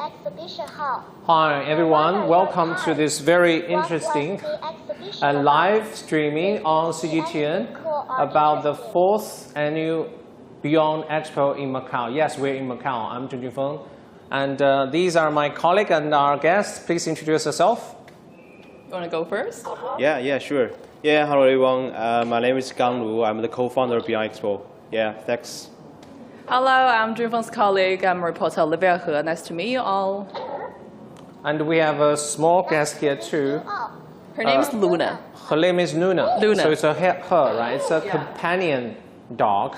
Exhibition hall. Hi everyone, welcome to this very interesting live streaming on CGTN about the 4th annual Beyond Expo in Macau. Yes, we're in Macau. I'm Zheng Junfeng. And these are my colleague and our guests. Please introduce yourself. You want to go first? Yeah, sure. Yeah, hello everyone. My name is Gang Lu. I'm the co-founder of Beyond Expo. Yeah, thanks. Hello, I'm Junfeng's colleague. I'm reporter Olivia He. Nice to meet you all. And we have a small guest here too. Her name is Luna. Her name is Luna. Luna. So it's a her, right? It's a companion dog.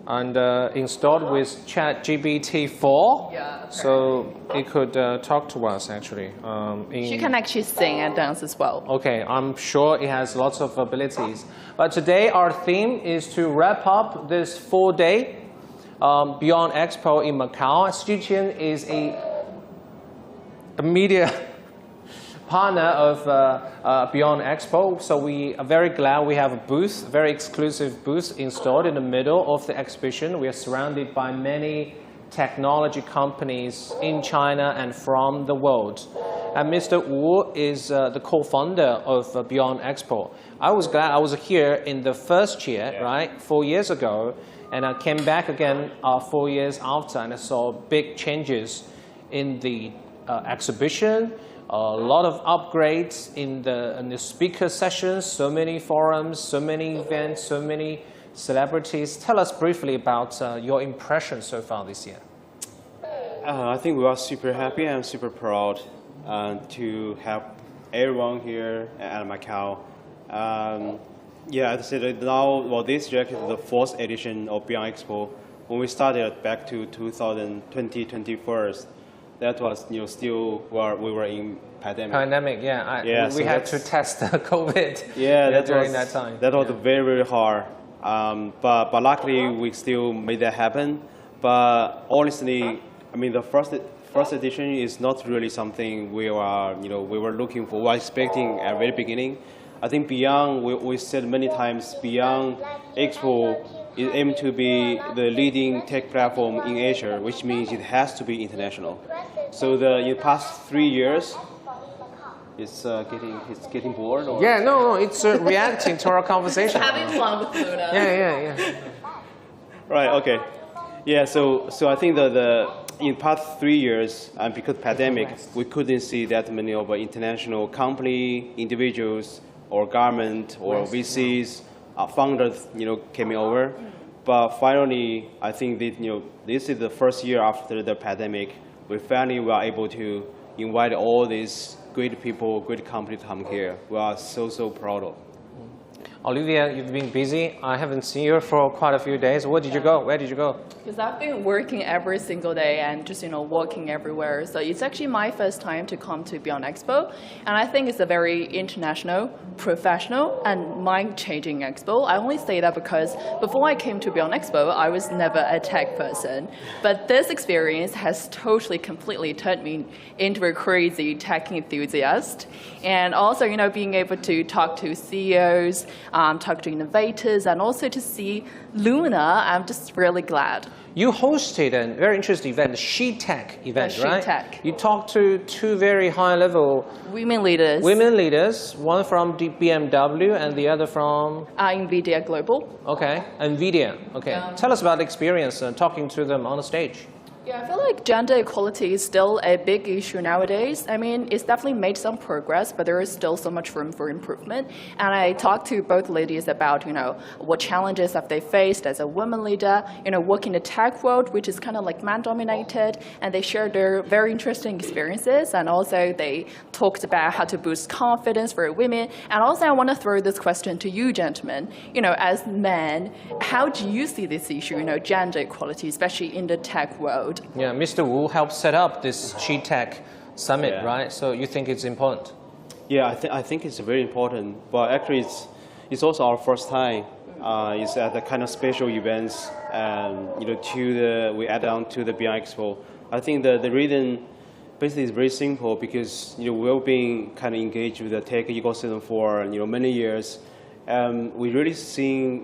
And installed with ChatGPT 4, Yeah. so it could talk to us actually. She can actually sing and dance as well. Okay, I'm sure it has lots of abilities. But today our theme is to wrap up this 4-day Beyond Expo in Macau. CGTN is a media partner of Beyond Expo, so we are very glad we have a booth, very exclusive booth installed in the middle of the exhibition. We are surrounded by many technology companies in China and from the world. And Mr. Wu is the co-founder of Beyond Expo. I was glad I was here in the first year, right, 4 years ago, and I came back again 4 years after, and I saw big changes in the exhibition. A lot of upgrades in the speaker sessions, so many forums, so many events, so many celebrities. Tell us briefly about your impressions so far this year. I think we are super happy and super proud to have everyone here at Macau. Yeah, as I said, now, well, this year is the 4th edition of Beyond Expo. When we started back to 2021, that was, still where we were in pandemic. Pandemic, yeah. We had to test COVID. Yeah, during that time. That was very, very hard. But luckily, we still made that happen. But honestly, I mean, the first edition is not really something we were looking for. We were expecting at the very beginning. I think Beyond, we said many times, Beyond Expo is aimed to be the leading tech platform in Asia, which means it has to be international. So in the past 3 years, it's getting bored? Or? Yeah, no, it's reacting to our conversation. Having fun with Luna. Yeah. Right, okay. Yeah, so I think in the past 3 years, and because pandemic, we couldn't see that many of international company, individuals, or government, or VCs, founders, came over. But finally, I think that, this is the first year after the pandemic. We finally were able to invite all these great people, great companies to come here. We are so proud of. Olivia, you've been busy. I haven't seen you for quite a few days. Where did you go? Because I've been working every single day and just, walking everywhere. So it's actually my first time to come to Beyond Expo. And I think it's a very international, professional, and mind-changing expo. I only say that because before I came to Beyond Expo, I was never a tech person. But this experience has totally, completely turned me into a crazy tech enthusiast. And also, being able to talk to CEOs, talk to innovators, and also to see Luna, I'm just really glad. You hosted a very interesting event, the She Tech event, right? She Tech. You talked to 2 very high-level women leaders, one from BMW and the other from? NVIDIA Global. Okay, NVIDIA. Okay, tell us about the experience talking to them on the stage. Yeah, I feel like gender equality is still a big issue nowadays. I mean, it's definitely made some progress, but there is still so much room for improvement. And I talked to both ladies about, what challenges have they faced as a woman leader, working in the tech world, which is kind of like man-dominated, and they shared their very interesting experiences. And also they talked about how to boost confidence for women. And also I want to throw this question to you, gentlemen. As men, how do you see this issue, gender equality, especially in the tech world? Yeah, Mr. Wu helped set up this She Tech Summit, right? So you think it's important? Yeah, I think it's very important. But actually, it's also our first time. It's at the kind of special events, and we add on to the Beyond Expo. I think the reason basically is very simple because we've been kind of engaged with the tech ecosystem for many years, and we really seeing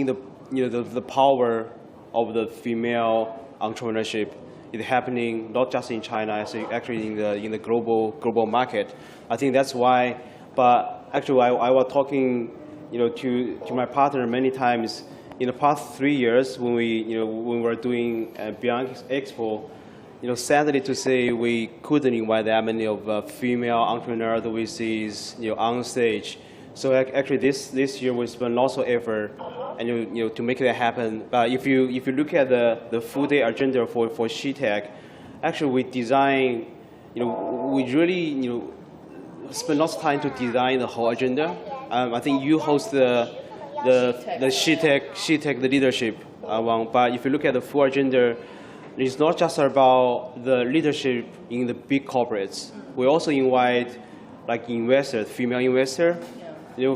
the power of the female entrepreneurship it's happening not just in China, actually in the global market. I think that's why. But actually, I was talking, to my partner many times in the past 3 years when we were doing BEYOND Expo. Sadly to say, we couldn't invite that many of female entrepreneurs that we see on stage. So actually, this year we spent lots of effort, and to make that happen. But if you look at the full day agenda for SheTech, actually we design, we really spend lots of time to design the whole agenda. I think you host the SheTech the leadership one. But if you look at the full agenda, it's not just about the leadership in the big corporates. We also invite like investors, female investors,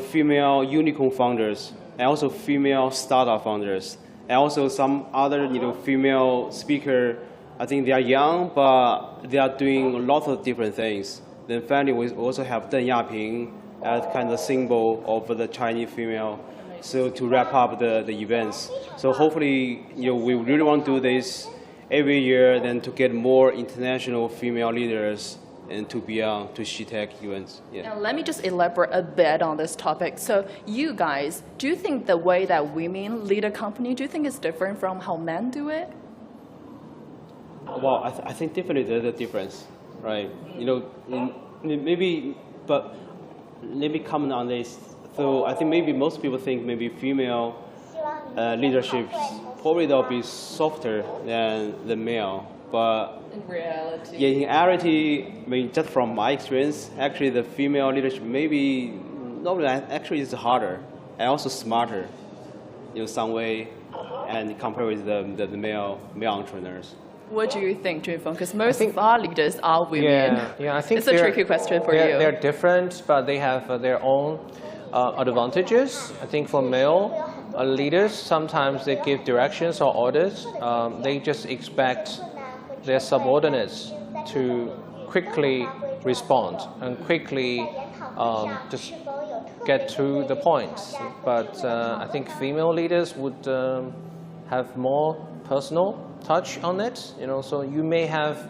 female unicorn founders, and also female startup founders, and also some other female speaker. I think they are young, but they are doing a lot of different things. Then finally, we also have Deng Yaping as kind of symbol of the Chinese female. So to wrap up the events. So hopefully, we really want to do this every year, then to get more international female leaders and to BEYOND, to SheTech events. Yeah. Now, let me just elaborate a bit on this topic. So you guys, do you think the way that women lead a company, do you think it's different from how men do it? Well, I think definitely there's a difference, right? Maybe, but let me comment on this. So I think maybe most people think maybe female leadership probably they'll be softer than the male, but in reality, yeah, in reality, I mean, just from my experience, actually the female leadership maybe normally actually is harder and also smarter, in some way, and compared with the male entrepreneurs. What do you think, Junfeng? Because most of our leaders are women. Yeah, I think it's a tricky question for you. They're different, but they have their own advantages. I think for male leaders, sometimes they give directions or orders. They just expect their subordinates to quickly respond and quickly just get to the point. But I think female leaders would have more personal touch on it. So you may have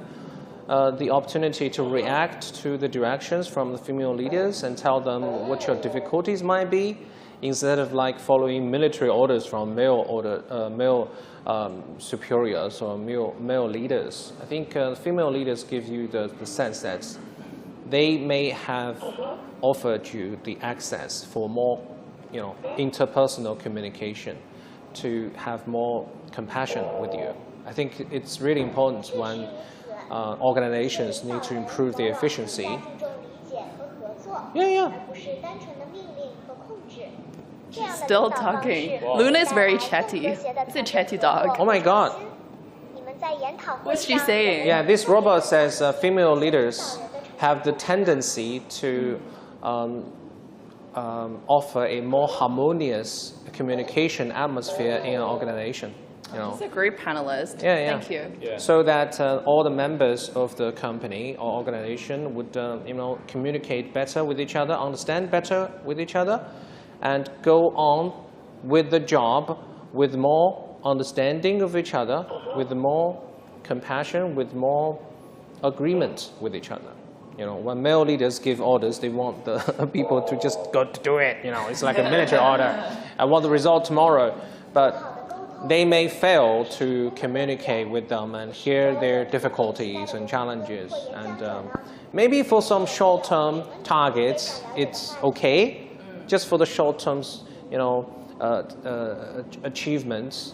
the opportunity to react to the directions from the female leaders and tell them what your difficulties might be, instead of like following military orders from male superiors or male leaders. I think female leaders give you the sense that they may have offered you the access for more, interpersonal communication, to have more compassion with you. I think it's really important when organizations need to improve their efficiency. Yeah. Still talking. Luna is very chatty. It's a chatty dog. Oh my God. What's she saying? Yeah, this robot says female leaders have the tendency to offer a more harmonious communication atmosphere in an organization. He's a great panelist. Yeah. Thank you. Yeah. So that all the members of the company or organization would, communicate better with each other, understand better with each other, and go on with the job with more understanding of each other, with more compassion, with more agreement with each other. When male leaders give orders, they want the people to just go to do it. It's like a military order. I want the result tomorrow. But they may fail to communicate with them and hear their difficulties and challenges. And maybe for some short-term targets, it's okay. Just for the short-term, achievements,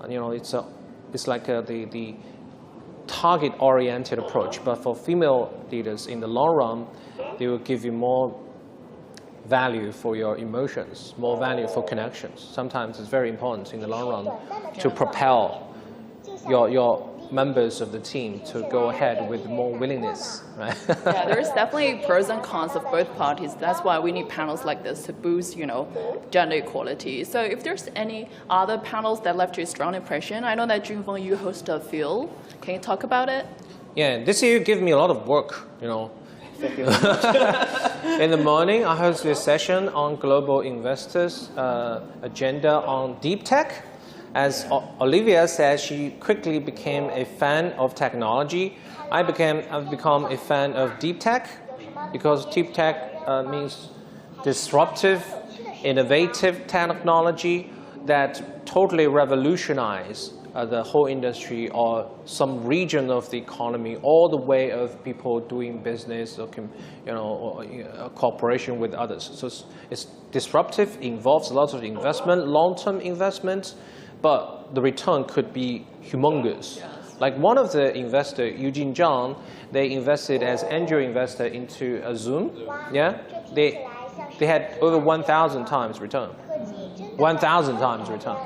it's like the target-oriented approach. But for female leaders, in the long run, they will give you more value for your emotions, more value for connections. Sometimes it's very important in the long run to propel your members of the team to go ahead with more willingness, right? Yeah, there's definitely pros and cons of both parties. That's why we need panels like this to boost, gender equality. So if there's any other panels that left you a strong impression, I know that Junfeng, you host a field. Can you talk about it? Yeah, this year you give me a lot of work, In the morning, I hosted a session on global investors' agenda on deep tech. As Olivia said, she quickly became a fan of technology. I've become a fan of deep tech, because deep tech means disruptive, innovative technology that totally revolutionize the whole industry or some region of the economy, all the way of people doing business or cooperation with others. So it's disruptive, involves lots of investment, long-term investment, but the return could be humongous. Like one of the investors, Eugene Zhang, they invested as angel investor into Zoom. Yeah, they had over 1,000 times return. 1,000 times return.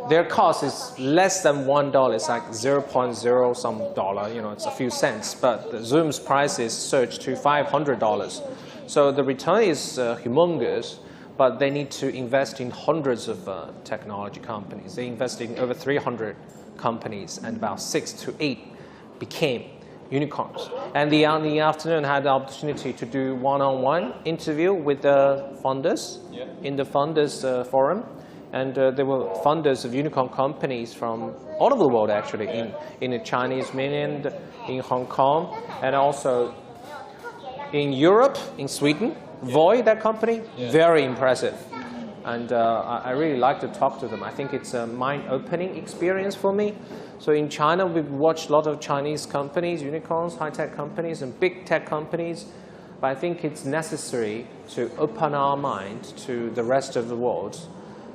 Their cost is less than $1. It's like 0.0 some dollar. It's a few cents. But the Zoom's prices surged to $500. So the return is humongous. But they need to invest in hundreds of technology companies. They invested in over 300 companies, and about 6 to 8 became unicorns. And on the afternoon, I had the opportunity to do one-on-one interview with the funders in the funders forum. And there were funders of unicorn companies from all over the world, actually, in the Chinese mainland, in Hong Kong, and also in Europe, in Sweden. Voy, that company, very impressive. And I really like to talk to them. I think it's a mind-opening experience for me. So in China, we've watched a lot of Chinese companies, unicorns, high-tech companies, and big tech companies. But I think it's necessary to open our mind to the rest of the world.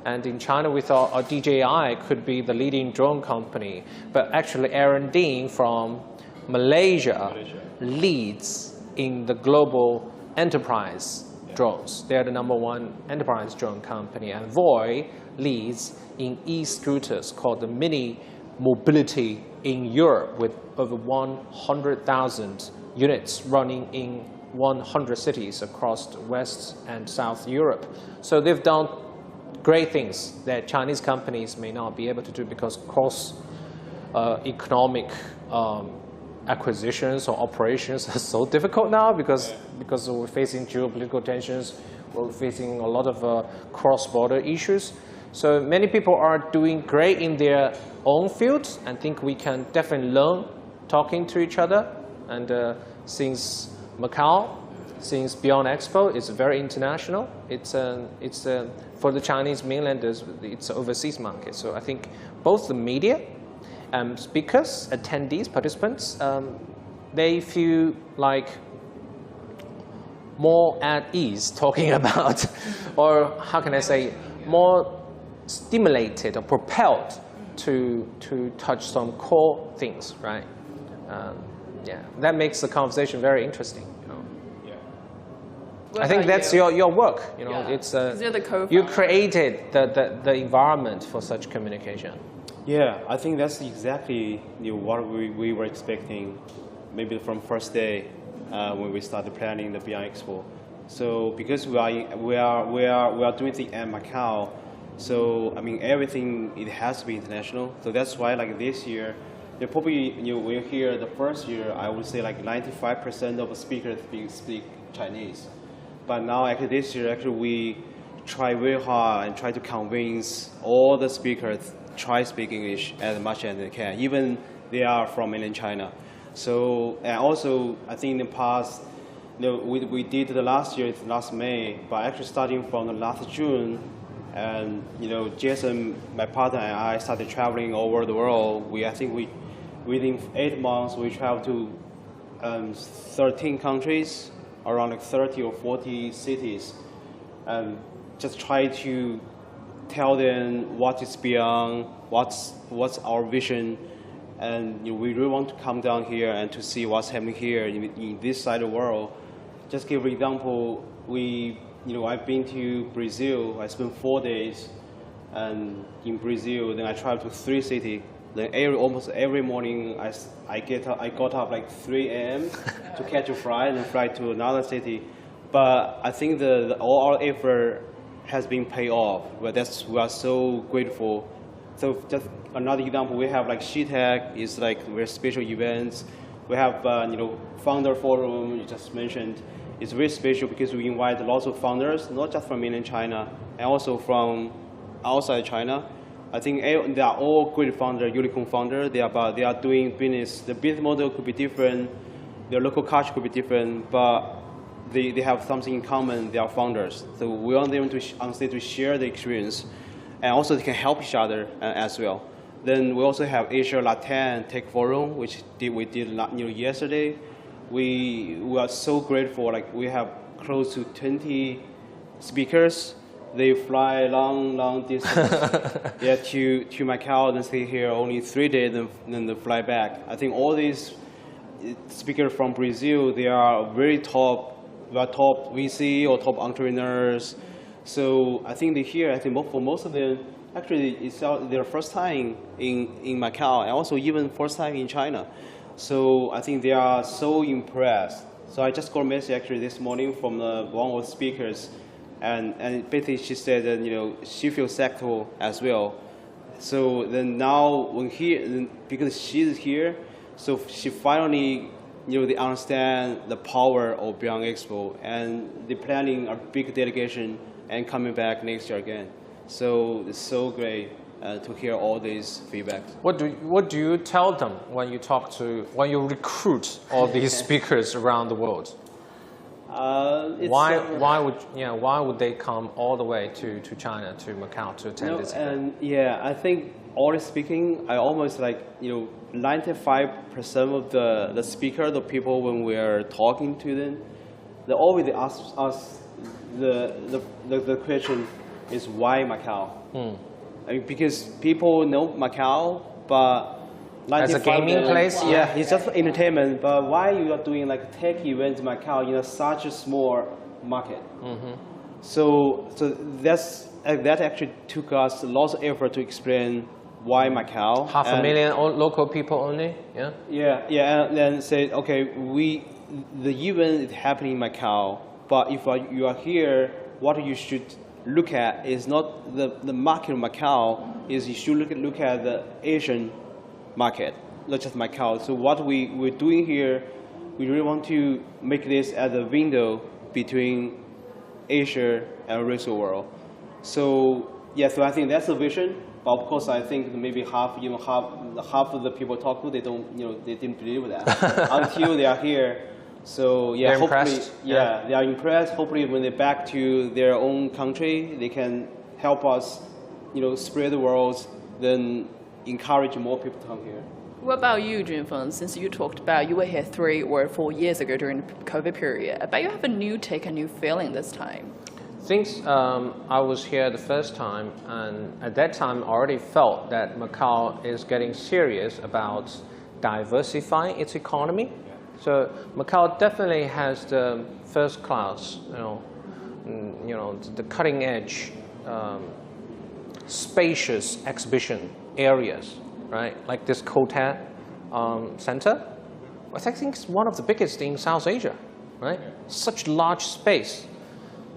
And in China, we thought DJI could be the leading drone company. But actually, Aaron Dean from Malaysia leads in the global enterprise drones. They're the #1 enterprise drone company. And Voy leads in e-scooters called the Mini Mobility in Europe, with over 100,000 units running in 100 cities across West and South Europe. So they've done great things that Chinese companies may not be able to do, because economic acquisitions or operations are so difficult now, because we're facing geopolitical tensions, we're facing a lot of cross-border issues. So many people are doing great in their own fields, and think we can definitely learn talking to each other. And since Macao, since BEYOND Expo is very international, it's for the Chinese mainlanders, it's an overseas market. So I think both the media, speakers, attendees, participants, they feel like more at ease talking about, or how can I say, more stimulated or propelled to touch some core things, right? Yeah, that makes the conversation very interesting. I think that's your work. It's you created the environment for such communication. Yeah, I think that's exactly what we were expecting, maybe from first day when we started planning the BEYOND Expo. So because we are doing it at Macau, so I mean everything, it has to be international. So that's why like this year, they probably we're here the first year, I would say like 95% of the speakers speak Chinese. But now actually this year, actually we try very hard and try to convince all the speakers try speak English as much as they can, even they are from mainland China. So, and also I think in the past, we did the last year, last May, but actually starting from the last June, and Jason, my partner, and I started traveling over the world. I think within 8 months we traveled to 13 countries, around like 30 or 40 cities, and just try to tell them what is BEYOND, what's our vision, and we really want to come down here and to see what's happening here in this side of the world. Just give an example, I've been to Brazil. I spent 4 days, and in Brazil, then I traveled to 3 cities. Then almost every morning, I got up like 3 a.m. to catch a flight and fly to another city. But I think all our effort has been paid off. But we are so grateful. So just another example, we have like SheTech, is like very special events. We have founder forum you just mentioned. It's very special because we invite lots of founders, not just from mainland China, and also from outside China. I think they are all great founders, unicorn founders. They are doing business. The business model could be different. Their local culture could be different, but they have something in common. They are founders. So we want them to on stage to share the experience, and also they can help each other as well. Then we also have Asia Latam Tech Forum, which we did yesterday. We are so grateful. Like we have close to 20 speakers. They fly long distance to Macao, then stay here only 3 days, then they fly back. I think all these speakers from Brazil, they are very top VC or top entrepreneurs. So I think they're here. I think for most of them, actually, it's their first time in Macao, and also even first time in China. So I think they are so impressed. So I just got a message actually this morning from one of the speakers, and basically she said that she feels sector as well. So then now because she's here, so she finally they understand the power of BEYOND Expo, and they're planning a big delegation and coming back next year again. So it's so great to hear all these feedbacks. What do you tell them when you recruit all these speakers around the world? Why would they come all the way to China, to Macau, to attend this event? And I think honestly speaking, I almost 95% of the speaker, the people when we are talking to them, they always ask us the question is why Macau? I mean, because people know Macau, but as a gaming place, it's just entertainment. But why you are doing tech events in Macau in such a small market? So that actually took us lots of effort to explain why Macau. 500,000 local people only. And then say, okay, the event is happening in Macau, but if you are here, what you should look at is not the market of Macau, is you should look at the Asian market, not just Macau. So what we're doing here, we really want to make this as a window between Asia and the rest of the world. So so I think that's the vision. But of course, I think maybe half of the people talk to, they didn't believe that until they are here. So they're hopefully, impressed. They are impressed. Hopefully, when they're back to their own country, they can help us, spread the word, then encourage more people to come here. What about you, Junfeng? Since you talked about you were here 3 or 4 years ago during the COVID period, I bet you have a new take, a new feeling this time. I was here the first time, and at that time I already felt that Macau is getting serious about diversifying its economy. So Macau definitely has the first class, the cutting edge, spacious exhibition areas, right? Like this Cotai Center. I think it's one of the biggest in South Asia, right? Such large space,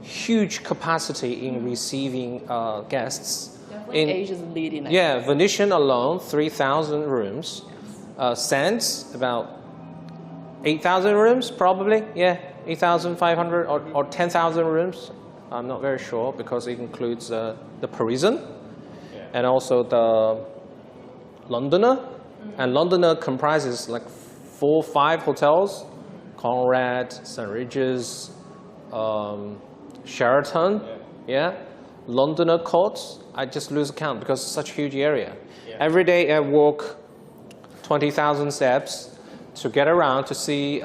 huge capacity in receiving guests. Definitely Asia's leading. Venetian alone, 3,000 rooms. Sands, about 8,000 rooms, probably. 8,500 or 10,000 rooms. I'm not very sure because it includes the Parisian and also the Londoner. And Londoner comprises 4 or 5 hotels: Conrad, St. Regis, Sheraton. Londoner Courts. I just lose count because it's such a huge area. Every day I walk 20,000 steps to get around to see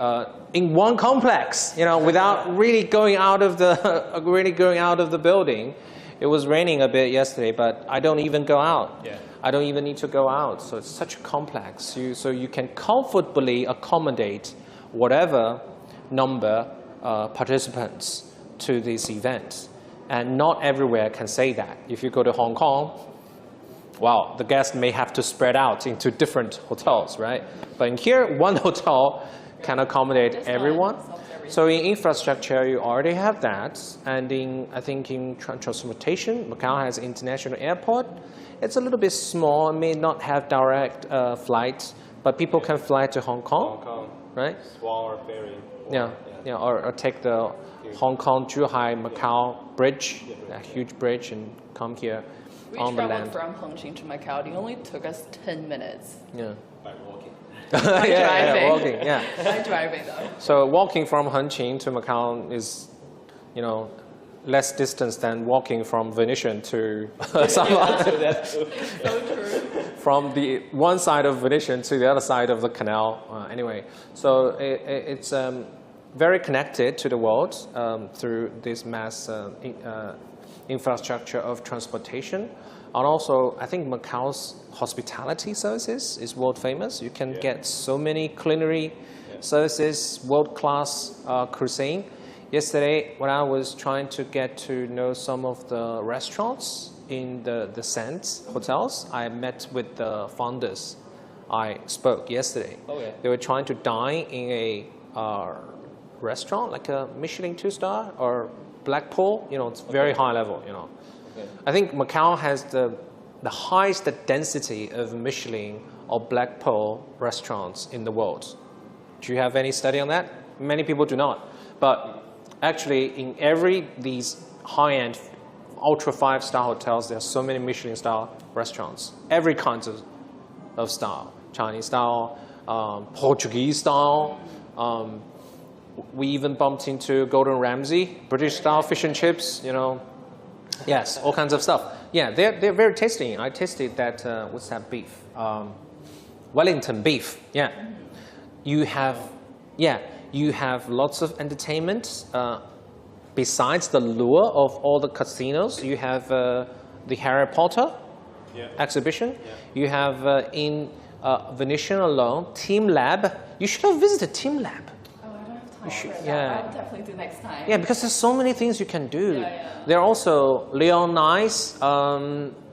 in one complex, without really going out of the building. It was raining a bit yesterday, but I don't even go out. I don't even need to go out. So it's such a complex. So you can comfortably accommodate whatever number participants to this event, and not everywhere can say that. If you go to Hong Kong, wow, the guests may have to spread out into different hotels, right? But in here, one hotel can accommodate everyone. So in infrastructure, you already have that. And I think in transportation, Macau has an international airport. It's a little bit small, may not have direct flights, but people can fly to Hong Kong, right? Smaller ferry. Or take the Hong Kong, Zhuhai, Macau bridge, a huge bridge, and come here. We on the traveled land. from Hengqin to Macau. It only took us 10 minutes. Yeah. By walking. Driving. Walking, yeah. By driving, though. So walking from Hengqin to Macau is, less distance than walking from Venetian to some That's true. So true. from the one side of Venetian to the other side of the canal. Anyway, so it's very connected to the world through this mass infrastructure of transportation. And also, I think Macau's hospitality services is world famous. You can get so many culinary services, world-class cuisine. Yesterday, when I was trying to get to know some of the restaurants in the Sands hotels, I met with the founders. I spoke yesterday. Oh, yeah. They were trying to dine in a restaurant, like a Michelin 2-star or Blackpool. It's very high level. Okay. I think Macau has the highest density of Michelin or Blackpool restaurants in the world. Do you have any study on that? Many people do not. But actually, in these high-end, ultra 5-star hotels, there are so many Michelin-style restaurants. Every kind of style. Chinese style, Portuguese style. We even bumped into Gordon Ramsay, British-style fish and chips, Yes, all kinds of stuff. Yeah, they're very tasty. I tasted that, what's that beef? Wellington beef, yeah. You have lots of entertainment. Besides the lure of all the casinos, you have the Harry Potter exhibition. Yeah. You have in Venetian alone, Team Lab. You should have visited Team Lab. Oh, I don't have time for that. yeah. I'll definitely do next time. Yeah, because there's so many things you can do. Yeah. There are also Leon Nice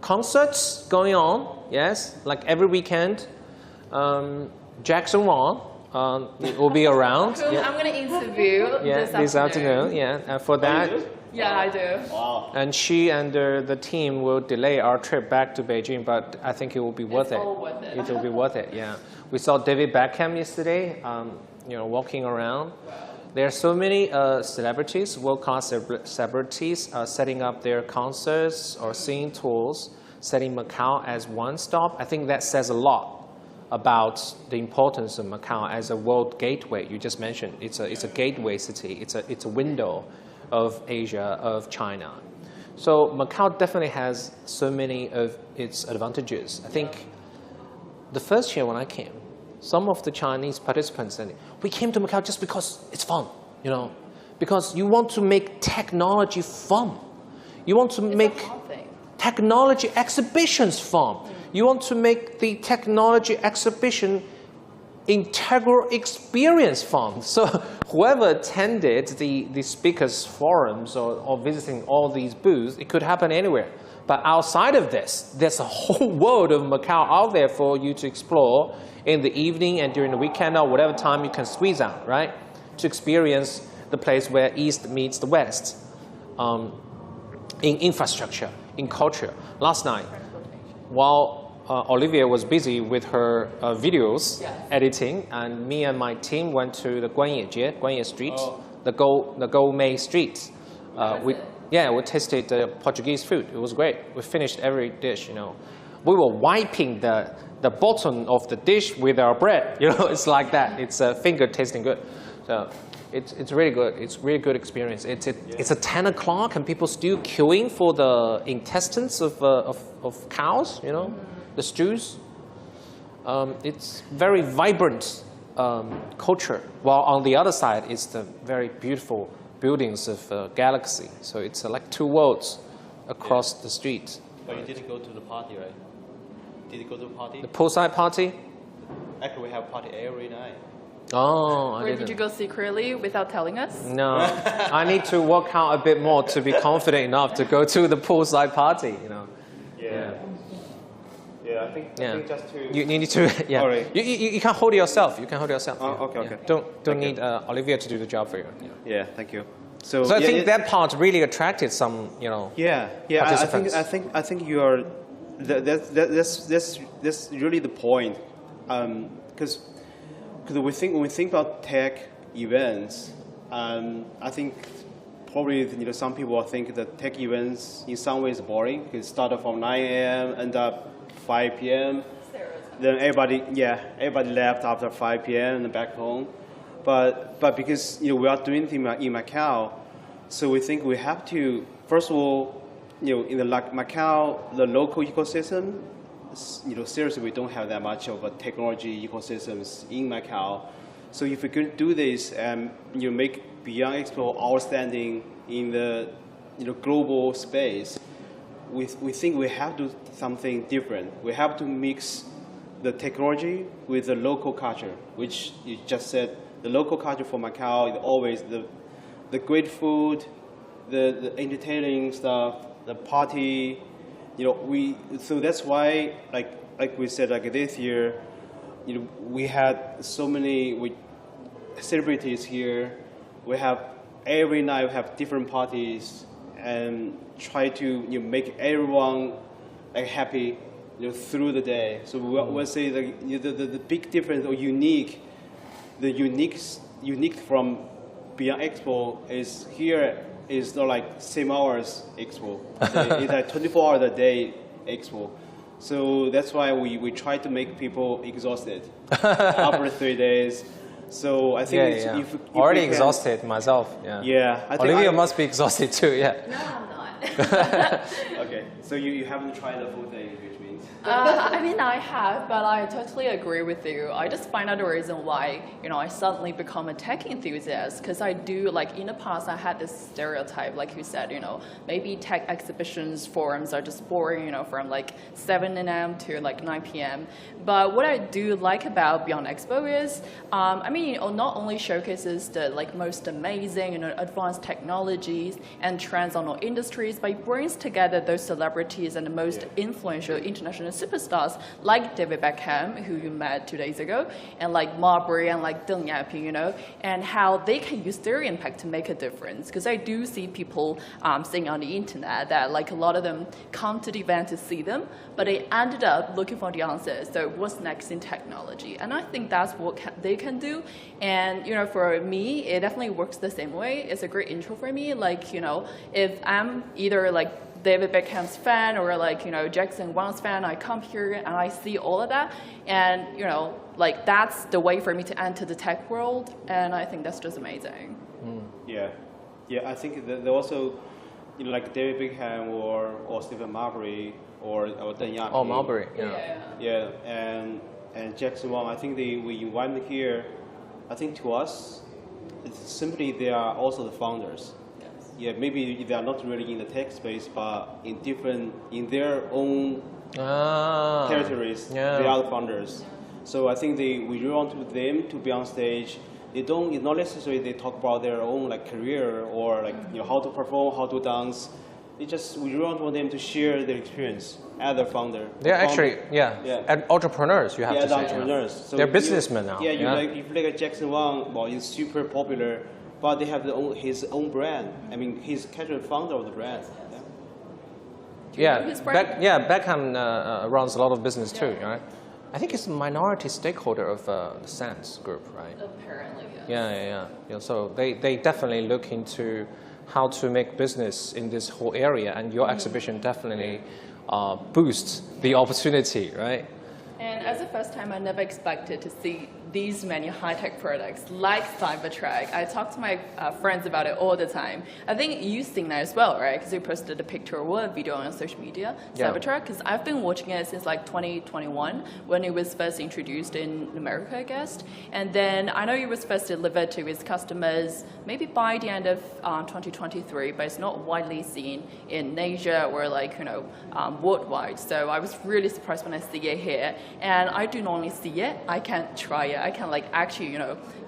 concerts going on, yes, like every weekend. Jackson Wang will be around. Whom I'm going to interview this afternoon. Yeah, and for that, Yeah, I do. Wow. and she and the team will delay our trip back to Beijing, but I think it will be worth it. all worth it. It will be worth it. Yeah, we saw David Beckham yesterday. Walking around. There are so many celebrities, world-class celebrities, setting up their concerts or singing tours, setting Macau as one stop. I think that says a lot about the importance of Macau as a world gateway. You just mentioned it's a gateway city. It's a window of Asia, of China. So Macau definitely has so many of its advantages. I think the first year when I came, some of the Chinese participants said, we came to Macau just because it's fun, because you want to make technology fun. You want to make technology exhibitions fun. You want to make the technology exhibition integral experience fun. So whoever attended the speakers' forums or visiting all these booths, it could happen anywhere. But outside of this, there's a whole world of Macau out there for you to explore in the evening and during the weekend or whatever time you can squeeze out, right? To experience the place where East meets the West in infrastructure, in culture. Last night, while Olivia was busy with her videos editing, and me and my team went to the Guanye Street, the Gourmet Street. We tasted the Portuguese food. It was great. We finished every dish, We were wiping the bottom of the dish with our bread. It's like that. It's finger tasting good. So it's really good. It's really good experience. It's a 10 o'clock and people still queuing for the intestines of cows, the stews. It's very vibrant culture. While on the other side is the very beautiful buildings of Galaxy. So it's like two worlds across the street. But you didn't go to the party, right? Did you go to the party? The poolside party? Actually, we have party every night. Oh, Or did you go secretly without telling us? No, I need to work out a bit more to be confident enough to go to the poolside party. I think just to. You need to. Yeah. All right. You can hold yourself. You can hold yourself. Oh, okay. Don't need Olivia to do the job for you. Yeah, thank you. So I think that part really attracted some, participants. I think you are. That's really the point, because when we think about tech events, I think probably some people think that tech events in some ways boring. It started from 9 a.m. end up 5 p.m. Then everybody left after 5 p.m. and back home. But because we are doing things in Macau, so we think we have to first of all, in the Macau, the local ecosystem, seriously we don't have that much of a technology ecosystems in Macau. So if we could do this and make Beyond Expo outstanding in the global space, we think we have to do something different. We have to mix the technology with the local culture, which you just said. The local culture for Macau is always the great food, the entertaining stuff, the party. So that's why, like we said, like this year, we had so many celebrities here. We have every night we have different parties and try to make everyone happy through the day. So we'll say the big difference or unique from Beyond Expo is here is not like same hours expo. It's like 24 hours a day expo. So that's why we try to make people exhausted after 3 days. So I think if already exhausted myself. Yeah. Yeah. I think Olivia must be exhausted too. Yeah. No, I'm not. Okay. So you haven't tried the full thing, which means. I mean, I have, but I totally agree with you. I just find out the reason why, I suddenly become a tech enthusiast, because I do, in the past, I had this stereotype, like you said, maybe tech exhibitions, forums are just boring, from 7 a.m. to 9 p.m. But what I do like about Beyond Expo is, not only showcases the most amazing, advanced technologies and trends on our industries, but it brings together those celebrities and the most influential international superstars like David Beckham, who you met 2 days ago, and Marbury and Deng Yaping, and how they can use their impact to make a difference. Because I do see people saying on the internet that a lot of them come to the event to see them, but they ended up looking for the answers. So what's next in technology? And I think that's what they can do. And for me, it definitely works the same way. It's a great intro for me. If I'm either David Beckham's fan or Jackson Wang's fan, I come here and I see all of that, and that's the way for me to enter the tech world, and I think that's just amazing. Yeah. I think that also, David Beckham or Stephen Marbury or Deng Yaping. Oh, Marbury. Yeah, and Jackson Wang. I think we invite them here. I think to us, it's simply they are also the founders. Yeah, maybe they are not really in the tech space, but in their own territories, they are the founders. So I think we really want them to be on stage. It's not necessarily they talk about their own career or how to perform, how to dance. We really want them to share their experience as a founder. They're actually and entrepreneurs. You have to say entrepreneurs. So they're businessmen now. If you look at Jackson Wang, he's super popular. But they have his own brand. I mean, he's kind of founder of the brand. Beckham runs a lot of business too, right? I think he's a minority stakeholder of the Sands Group, right? Apparently, yes. Yeah. So they definitely look into how to make business in this whole area, and your exhibition definitely boosts the opportunity, right? And as a first time, I never expected to see these many high-tech products like Cybertruck. I talk to my friends about it all the time. I think you've seen that as well, right? Because you posted a picture or a video on social media, Cybertruck, because I've been watching it since 2021 when it was first introduced in America, I guess. And then I know it was first delivered to its customers maybe by the end of 2023, but it's not widely seen in Asia or worldwide. So I was really surprised when I see it here. And I do not only see it, I can try it. I can actually,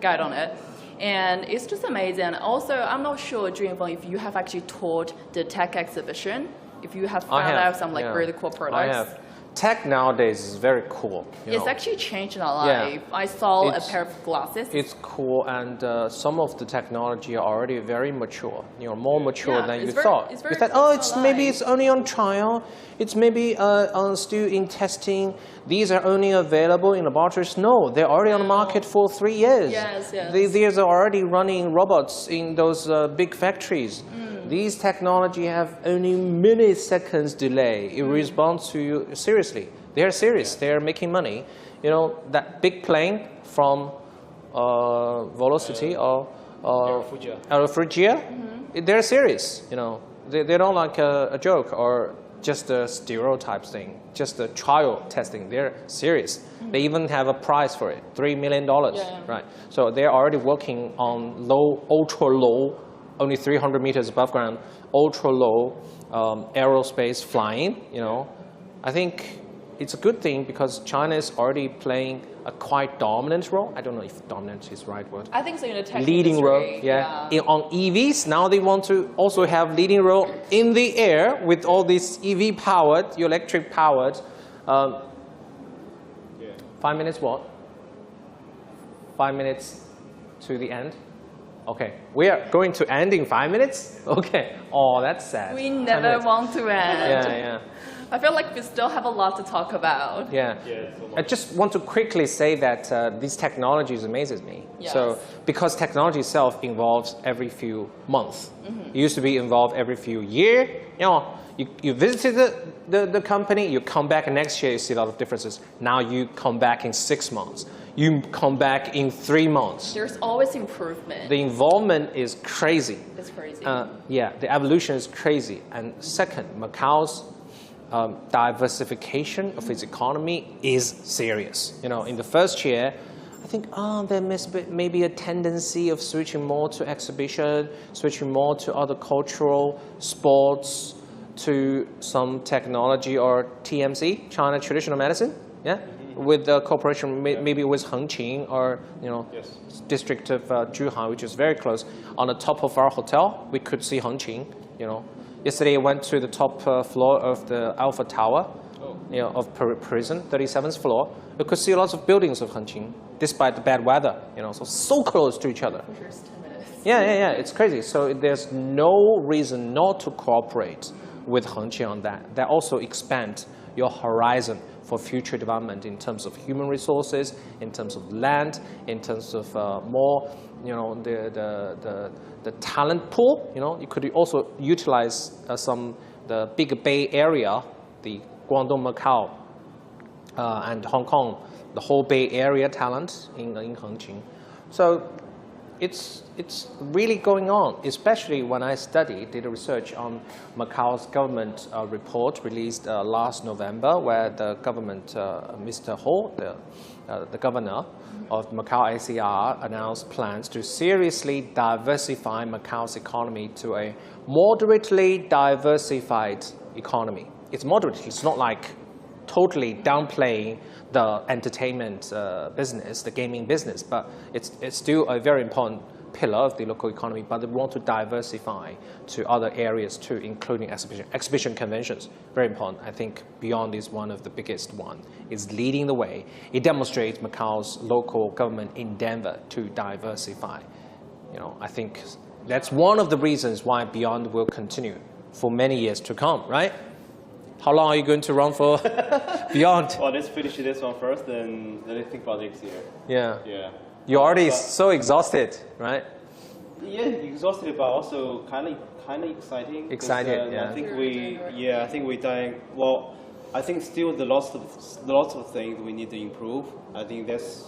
guide on it. And it's just amazing. Also, I'm not sure, Junfeng, if you have actually toured the tech exhibition, if you have found out some really cool products. I have. tech nowadays is very cool. It's actually changed our life. I saw a pair of glasses. It's cool, and some of the technology are already very mature. More mature than you thought. It's very you thought, maybe it's only on trial. It's maybe still in testing. These are only available in laboratories. No, they're already on the market for 3 years. Yes. These are already running robots in those big factories. These technology have only milliseconds delay in response to you. Seriously, they are serious. They are making money. That big plane from Velocity or Aerofugia, they're serious. They don't like a joke or just a stereotype thing, just a trial testing. They're serious. They even have a prize for it, $3 million, right? So they're already working on ultra low, only 300 meters above ground, ultra low aerospace flying. I think it's a good thing because China is already playing a quite dominant role. I don't know if dominant is the right word. I think so in the tech leading industry, role, on EVs, now they want to also have leading role in the air with all these EV powered, electric powered. 5 minutes what? 5 minutes to the end? Okay, we are going to end in 5 minutes? Okay, oh, that's sad. We never want to end. Yeah. I feel like we still have a lot to talk about. Yeah. I just want to quickly say that these technologies amazes me. Yes. So, because technology itself evolves every few months. It used to be involved every few years. You visited the company, you come back next year, you see a lot of differences. Now you come back in 6 months. You come back in 3 months. There's always improvement. The involvement is crazy. It's crazy. The evolution is crazy. And second, Macao's diversification of its economy is serious. In the first year, I think there may be a tendency of switching more to exhibition, switching more to other cultural, sports, to some technology or TMC, China Traditional Medicine, with the cooperation maybe with Hengqin or district of Zhuhai, which is very close. On the top of our hotel, we could see Hengqin. Yesterday, I went to the top floor of the Alpha Tower, of prison, 37th floor. You could see lots of buildings of Hengqin, despite the bad weather. So close to each other. Yeah. It's crazy. So there's no reason not to cooperate with Hengqin on that. That also expand your horizon for future development in terms of human resources, in terms of land, in terms of more, the talent pool. You could also utilize the big Bay Area, the Guangdong, Macau, and Hong Kong, the whole Bay Area talent in Hengqin. So it's really going on, especially when I did a research on Macao's government report released last November, where the government, Mr. Ho, the governor of Macao ACR, announced plans to seriously diversify Macao's economy to a moderately diversified economy. It's moderate. It's not like totally downplaying the entertainment business, the gaming business, but it's still a very important pillar of the local economy, but they want to diversify to other areas too, including exhibition conventions. Very important. I think Beyond is one of the biggest one. It's leading the way. It demonstrates Macao's local government endeavor to diversify. I think that's one of the reasons why Beyond will continue for many years to come, right? How long are you going to run for Beyond? Well, let's finish this one first, then let's think about next year. Yeah. You're already so exhausted, right? Yeah, exhausted, but also kind of exciting. Excited, yeah. I think we dying. Well, I think still the lots of things we need to improve. I think that's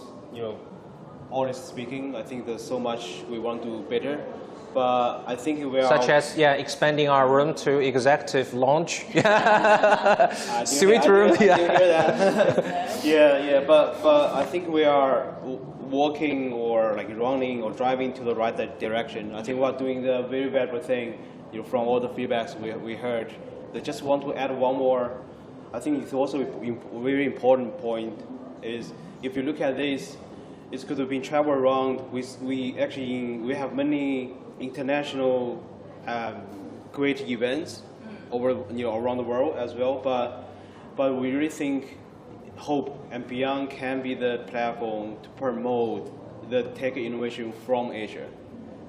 honestly speaking, I think there's so much we want to do better. But I think we are... Such as, expanding our room to executive lounge. Suite room. Yeah. But I think we are walking or running or driving to the right direction. I think we're doing the very valuable thing, from all the feedbacks we heard. They just want to add one more. I think it's also a very important point is if you look at this, it's because we've been travel around. We have many international great events around the world as well. But but we really think, hope, and Beyond can be the platform to promote the tech innovation from Asia.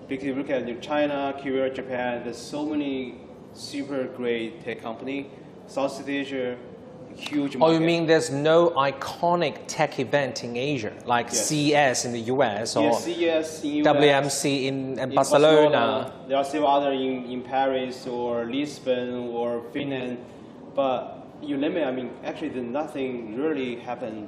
Because if you look at China, Korea, Japan, there's so many super great tech companies. Southeast Asia, huge market. Oh, you mean there's no iconic tech event in Asia, like CES in the US or CES in US, WMC in Barcelona? There are still other in Paris or Lisbon or Finland, but you limit, I mean, actually nothing really happened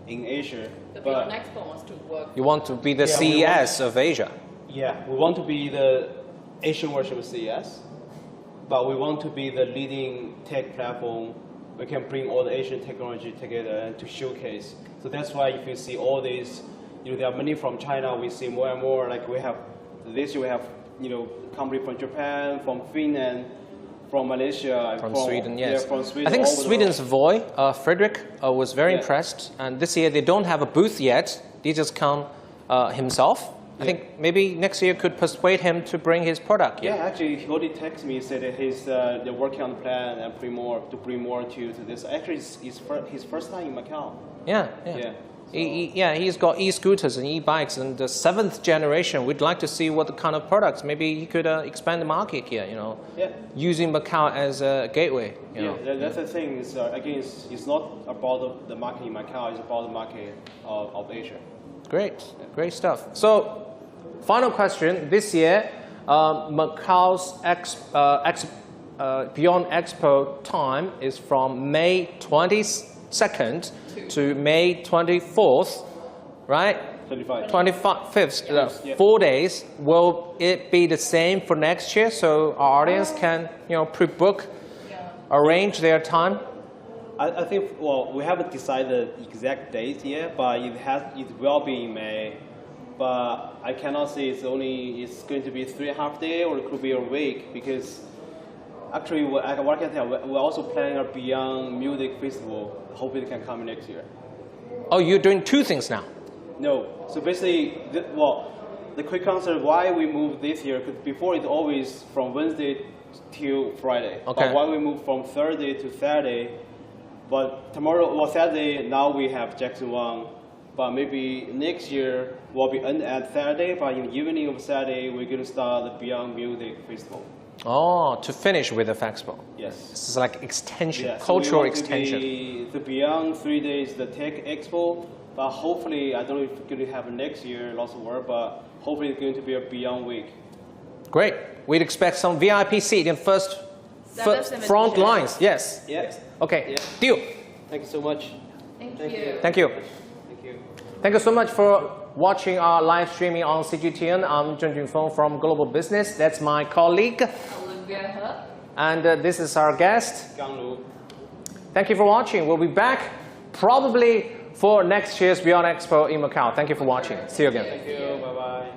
in Asia. The Beyond Expo wants to work. You want to be the CES of Asia? Yeah, we want to be the Asian version of CES, but we want to be the leading tech platform. We can bring all the Asian technology together and to showcase. So that's why if you see all these, there are many from China. We see more and more. Like we have this year, we have company from Japan, from Finland, from Malaysia, From Sweden, yes. Yeah, from Sweden. I think Sweden's Voy, Fredrik, was very impressed. And this year they don't have a booth yet. He just come himself. I think maybe next year could persuade him to bring his product. Yeah, actually, he already texted me, said that they're working on the plan and bring more to this. Actually, it's his first time in Macau. Yeah. He's got e-scooters and e-bikes and the 7th generation. We'd like to see what the kind of products. Maybe he could expand the market here, using Macau as a gateway. That's the thing. Is, again, it's not about the market in Macau. It's about the market of Asia. Great stuff. So, final question. This year, Macau's Beyond Expo time is from May 22nd to May 24th, right? 25th, 4 days. Will it be the same for next year so our audience can, pre-book, arrange their time? I think, well, we haven't decided the exact date yet, but it will be in May. But I cannot say it's going to be 3.5 days or it could be a week because actually, what I can tell, we're also planning a Beyond Music Festival. Hopefully it can come next year. Oh, you're doing 2 things now? No. So basically, the quick answer why we moved this year, because before it's always from Wednesday till Friday. Okay. But why we moved from Thursday to Saturday, but Saturday, now we have Jackson Wang. But maybe next year will be end at Saturday, but in the evening of Saturday, we're going to start the Beyond Music Festival. Oh, to finish with the Expo. Yes. This is like extension, Yeah, cultural so extension. The Beyond 3 days, the Tech Expo, but hopefully, I don't know if it's going to happen next year, lots of work, but hopefully it's going to be a Beyond week. Great. We'd expect some VIP seat in front lines. Yes. Yes. Okay. Yeah. Deal. Thank you so much. Thank you. Thank you. Thank you so much for watching our live streaming on CGTN. I'm Zheng Junfeng from Global Business. That's my colleague. Olivia. And this is our guest. Gang Lu. Thank you for watching. We'll be back probably for next year's Beyond Expo in Macau. Thank you for watching. See you again. Thank you. Bye-bye.